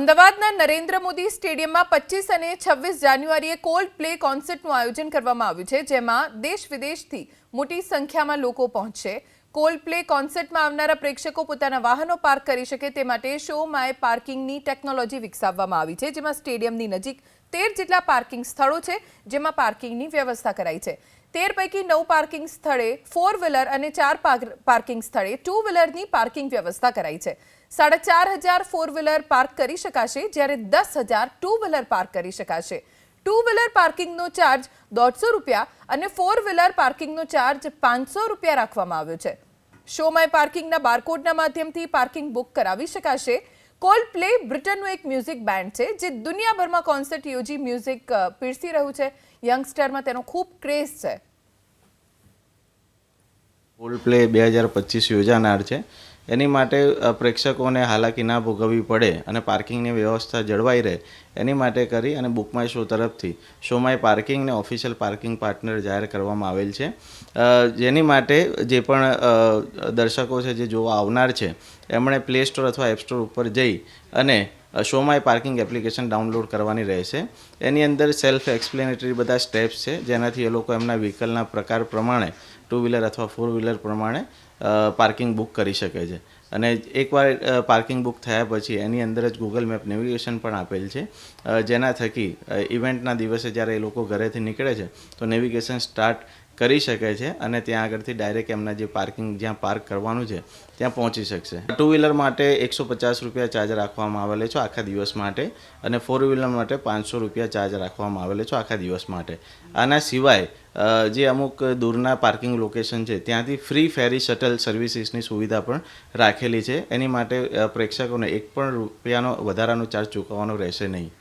અમદાવાદના નરેન્દ્ર મોદી સ્ટેડિયમમાં 25 અને 26 જાન્યુઆરીએ કોલ્ડ પ્લે કોન્સર્ટનું આયોજન કરવામાં આવ્યું છે, જેમાં દેશ વિદેશથી મોટી સંખ્યામાં લોકો પહોંચશે। કોલ્ડ પ્લે કોન્સર્ટમાં આવનારા પ્રેક્ષકો પોતાના વાહનો પાર્ક કરી શકે તે માટે શો માય પાર્કિંગની ટેકનોલોજી વિકસાવવામાં આવી છે, જેમાં સ્ટેડિયમની નજીક 13 જેટલા પાર્કિંગ સ્થળો છે, જેમાં પાર્કિંગની વ્યવસ્થા કરાઈ છે। 13 પૈકી 9 પાર્કિંગ સ્થળે 4 વ્હીલર અને 4 પાર્કિંગ સ્થળે 2 વ્હીલરની પાર્કિંગ વ્યવસ્થા કરાઈ છે। 4500 4 વ્હીલર પાર્ક કરી શકાશે, જ્યારે 10,000 2 વ્હીલર પાર્ક કરી શકાશે। 2 વ્હીલર પાર્કિંગનો ચાર્જ 150 રૂપિયા અને 4 વ્હીલર પાર્કિંગનો ચાર્જ 500 રૂપિયા રાખવામાં આવ્યો છે। શો માય પાર્કિંગના બારકોડના માધ્યમથી પાર્કિંગ બુક કરાવી શકાશે। કોલ્ડ પ્લે બ્રિટનનું એક મ્યુઝિક બેન્ડ છે, જે દુનિયાભરમાં કોન્સર્ટ યોજી મ્યુઝિક પીરસી રહ્યું છે। યંગસ્ટરમાં તેનો ખૂબ ક્રેઝ છે। કોલ્ડ પ્લે 2025 યોજાનાર છે। એની માટે પ્રેક્ષકોને હાલાકી ના ભોગવવી પડે અને પાર્કિંગની વ્યવસ્થા જળવાઈ રહે એની માટે કરી અને બુક માય શો તરફથી શો માય પાર્કિંગને ઓફિશિયલ પાર્કિંગ પાર્ટનર જાહેર કરવામાં આવેલ છે, જેની માટે જે પણ દર્શકો છે જે જોવા આવનાર છે એમણે પ્લે સ્ટોર અથવા એપ સ્ટોર ઉપર જઈ અને show my parking application download કરવાની રહેશે। એની અંદર સેલ્ફ એક્સપ્લેનેટરી બધા સ્ટેપ્સ છે, જેનાથી એ લોકો એમના વ્હીકલના પ્રકાર પ્રમાણે 2 વ્હીલર અથવા 4 વ્હીલર પ્રમાણે પાર્કિંગ બુક કરી શકે છે। અને એકવાર પાર્કિંગ બુક થયા પછી એની અંદર જ ગૂગલ મેપ નેવિગેશન પણ આપેલ છે, જેના થકી ઇવેન્ટના દિવસે જ્યારે એ લોકો ઘરેથી નીકળે છે તો નેવિગેશન સ્ટાર્ટ કરી શકે છે અને ત્યાં આગળથી ડાયરેક્ટ એમના જે પાર્કિંગ જ્યાં પાર્ક કરવાનું છે ત્યાં પહોંચી શકશે। 2 વ્હીલર માટે 150 રૂપિયા ચાર્જ રાખવામાં આવેલો છે આખા દિવસ માટે, અને 4 વ્હીલર માટે 500 રૂપિયા ચાર્જ રાખવામાં આવેલો છે આખા દિવસ માટે। આના સિવાય જે અમુક દૂરના પાર્કિંગ લોકેશન છે ત્યાંથી ફ્રી ફેરી શટલ સર્વિસીસની સુવિધા પણ રાખેલી છે। એની માટે પ્રેક્ષકોને 1 પણ રૂપિયાનો વધારાનો ચાર્જ ચૂકવવાનો રહેશે નહીં।